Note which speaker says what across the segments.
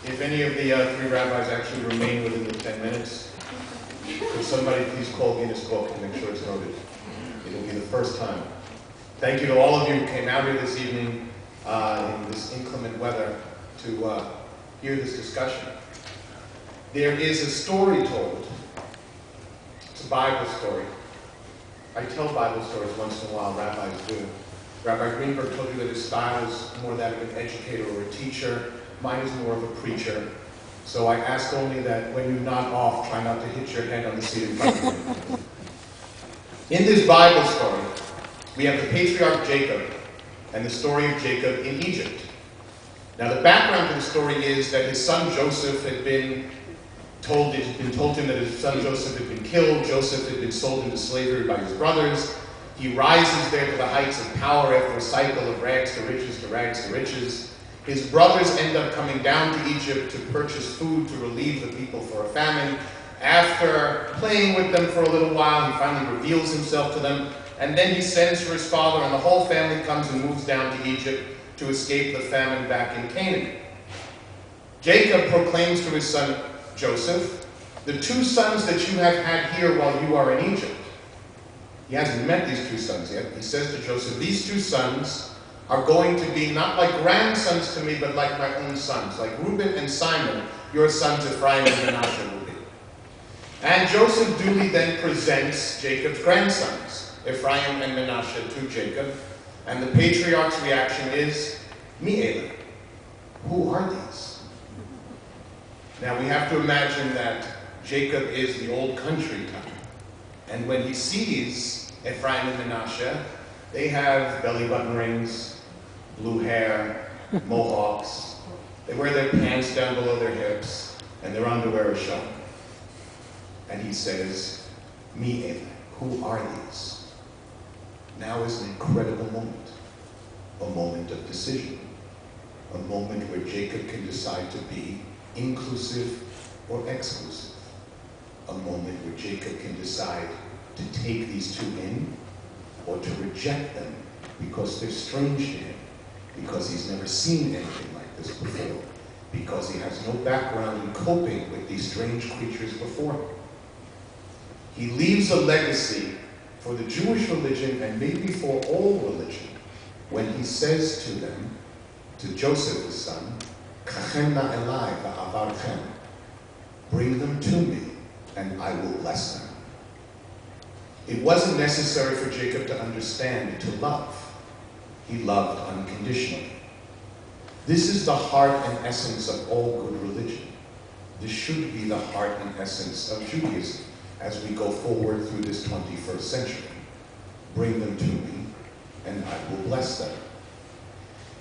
Speaker 1: If any of the three rabbis actually remain within the 10 minutes, could somebody please call Guinness Book and make sure it's noted? It'll be the first time. Thank you to all of you who came out here this evening in this inclement weather to hear this discussion. There is a story told. It's a Bible story. I tell Bible stories once in a while, rabbis do. Rabbi Greenberg told you that his style is more that of an educator or a teacher. Mine is more of a preacher. So I ask only that when you nod off, try not to hit your head on the seat in front of you. In this Bible story, we have the patriarch Jacob and the story of Jacob in Egypt. Now the background to the story is that his son Joseph had been told him that his son Joseph had been killed. Joseph had been sold into slavery by his brothers. He rises there to the heights of power after a cycle of rags to riches to rags to riches. His brothers end up coming down to Egypt to purchase food to relieve the people for a famine. After playing with them for a little while, he finally reveals himself to them, and then he sends for his father, and the whole family comes and moves down to Egypt to escape the famine back in Canaan. Jacob proclaims to his son Joseph, the two sons that you have had here while you are in Egypt. He hasn't met these two sons yet. He says to Joseph, these two sons are going to be not like grandsons to me, but like my own sons. Like Reuben and Simon, your sons Ephraim and Manasseh will be. And Joseph duly then presents Jacob's grandsons, Ephraim and Manasseh, to Jacob. And the patriarch's reaction is, Mi ele, who are these? Now we have to imagine that Jacob is the old country type. And when he sees Ephraim and Manasseh, they have belly button rings, blue hair, mohawks. They wear their pants down below their hips, and their underwear is showing. And he says, Mi ele, who are these? Now is an incredible moment, a moment of decision, a moment where Jacob can decide to be inclusive or exclusive, a moment where Jacob can decide to take these two in or to reject them because they're strange to him, because he's never seen anything like this before, because he has no background in coping with these strange creatures before him. He leaves a legacy for the Jewish religion and maybe for all religion when he says to them, to Joseph his son, Kachem na elai va'avarchem, bring them to me and I will bless them. It wasn't necessary for Jacob to understand, to love. He loved unconditionally. This is the heart and essence of all good religion. This should be the heart and essence of Judaism as we go forward through this 21st century. Bring them to me, and I will bless them.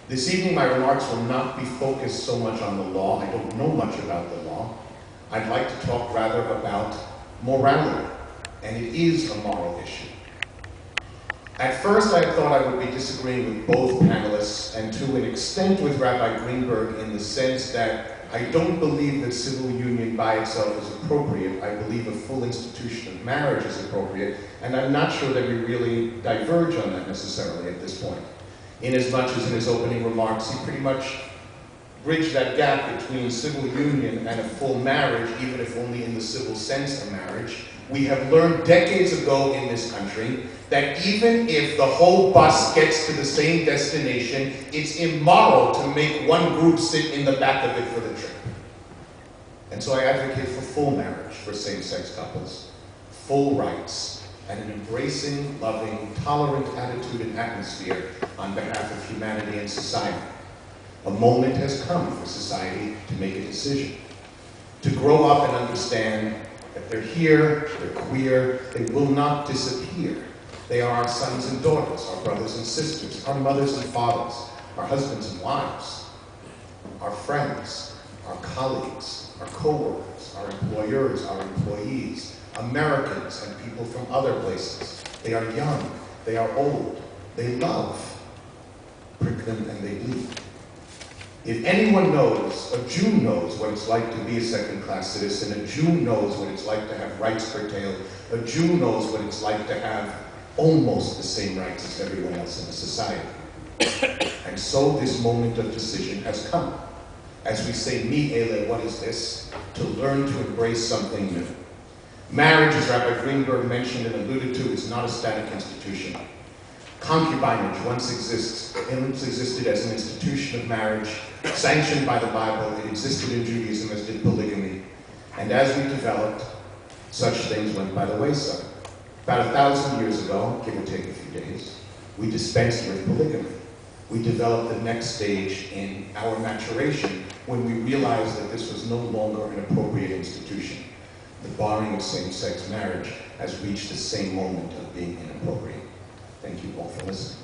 Speaker 1: This evening, my remarks will not be focused so much on the law. I don't know much about the law. I'd like to talk rather about morality. And it is a moral issue. At first, I thought I would be disagreeing with both panelists, and to an extent with Rabbi Greenberg, in the sense that I don't believe that civil union by itself is appropriate. I believe a full institution of marriage is appropriate, and I'm not sure that we really diverge on that necessarily at this point. Inasmuch as in his opening remarks, he pretty much bridged that gap between civil union and a full marriage, even if only in the civil sense of marriage. We have learned decades ago in this country that even if the whole bus gets to the same destination, it's immoral to make one group sit in the back of it for the trip. And so I advocate for full marriage for same-sex couples, full rights, and an embracing, loving, tolerant attitude and atmosphere on behalf of humanity and society. A moment has come for society to make a decision, to grow up and understand that they're here, they're queer, they will not disappear. They are our sons and daughters, our brothers and sisters, our mothers and fathers, our husbands and wives, our friends, our colleagues, our co-workers, our employers, our employees, Americans and people from other places. They are young, they are old, they love, prick them and they bleed. If anyone knows, a Jew knows what it's like to be a second-class citizen, a Jew knows what it's like to have rights curtailed, a Jew knows what it's like to have almost the same rights as everyone else in the society. And so this moment of decision has come. As we say, mi ele, what is this? To learn to embrace something new. Marriage, as Rabbi Greenberg mentioned and alluded to, is not a static institution. Concubinage once existed as an institution of marriage, sanctioned by the Bible. It existed in Judaism, as did polygamy. And as we developed, such things went by the wayside. About 1,000 years ago, give or take a few days, we dispensed with polygamy. We developed the next stage in our maturation when we realized that this was no longer an appropriate institution. The barring of same-sex marriage has reached the same moment of being inappropriate. Thank you all for listening.